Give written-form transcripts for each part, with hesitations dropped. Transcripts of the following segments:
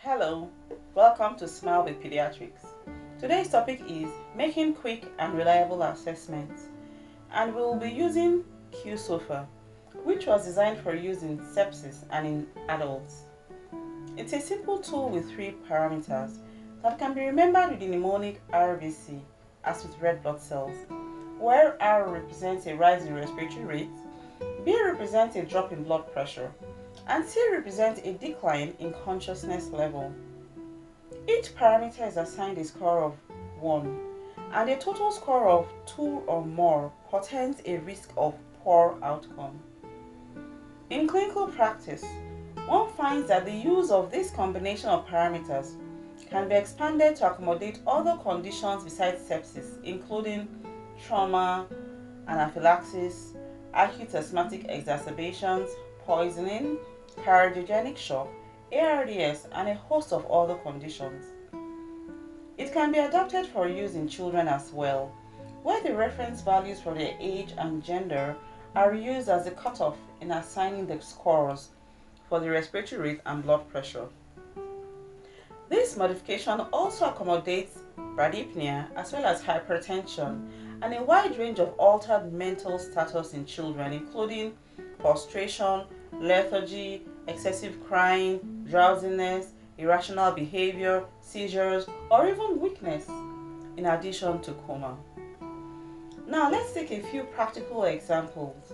Hello, welcome to Smile with Pediatrics. Today's topic is making quick and reliable assessments, and we will be using Qsofa, which was designed for use in sepsis and in adults. It's a simple tool with 3 parameters that can be remembered with the mnemonic RBC, as with red blood cells, where R represents a rise in respiratory rate, B represents a drop in blood pressure, and C represents a decline in consciousness level. Each parameter is assigned a score of 1, and a total score of 2 or more portends a risk of poor outcome. In clinical practice, one finds that the use of this combination of parameters can be expanded to accommodate other conditions besides sepsis, including trauma, anaphylaxis, acute asthmatic exacerbations, poisoning, cardiogenic shock, ARDS, and a host of other conditions. It can be adapted for use in children as well, where the reference values for their age and gender are used as the cutoff in assigning the scores for the respiratory rate and blood pressure. This modification also accommodates bradypnea as well as hypertension and a wide range of altered mental status in children, including prostration, lethargy, excessive crying, drowsiness, irrational behavior, seizures, or even weakness, in addition to coma. Now let's take a few practical examples.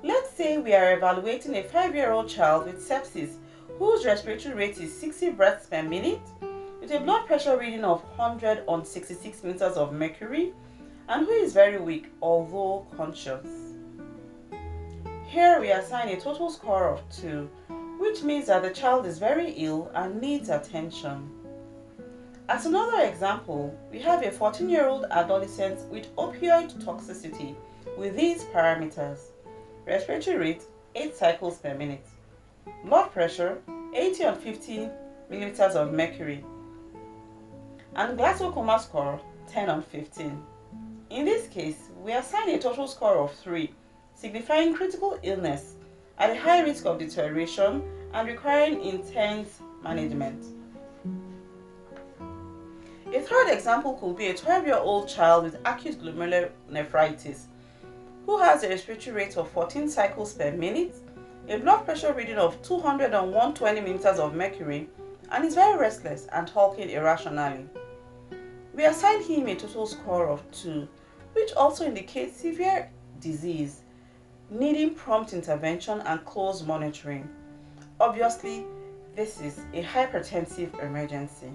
Let's say we are evaluating a 5-year-old child with sepsis whose respiratory rate is 60 breaths per minute, with a blood pressure reading of 100 on 66 meters of mercury, and who is very weak although conscious. Here we assign a total score of 2, which means that the child is very ill and needs attention. As another example, we have a 14-year-old adolescent with opioid toxicity with these parameters: respiratory rate 8 cycles per minute, blood pressure 80 on 50 millimeters of mercury, and glaucoma score 10 on 15. In this case, we assign a total score of 3, signifying critical illness at a high risk of deterioration and requiring intense management. A third example could be a 12-year-old child with acute glomerulonephritis who has a respiratory rate of 14 cycles per minute, a blood pressure reading of 200 on 120 millimeters of mercury, and is very restless and talking irrationally. We assign him a total score of 2, which also indicates severe disease needing prompt intervention and close monitoring. Obviously, this is a hypertensive emergency.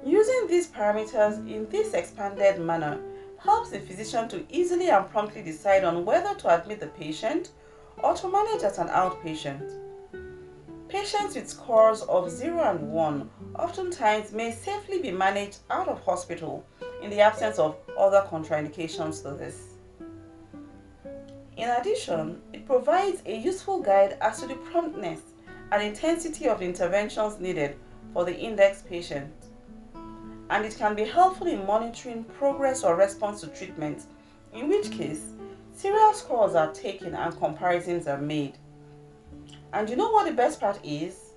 Using these parameters in this expanded manner helps the physician to easily and promptly decide on whether to admit the patient or to manage as an outpatient. Patients with scores of 0 and 1 oftentimes may safely be managed out of hospital in the absence of other contraindications to this. In addition, it provides a useful guide as to the promptness and intensity of interventions needed for the index patient, and it can be helpful in monitoring progress or response to treatment, in which case serial scores are taken and comparisons are made. And you know what the best part is?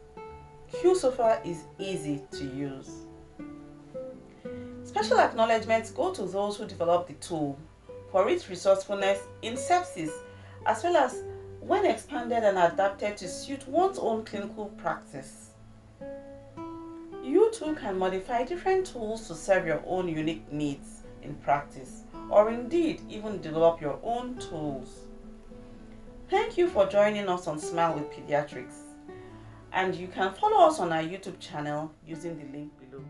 Qsofa is easy to use. Special acknowledgements go to those who developed the tool for its resourcefulness in sepsis, as well as when expanded and adapted to suit one's own clinical practice. You too can modify different tools to serve your own unique needs in practice, or indeed even develop your own tools. Thank you for joining us on Smile with Pediatrics, and you can follow us on our YouTube channel using the link below.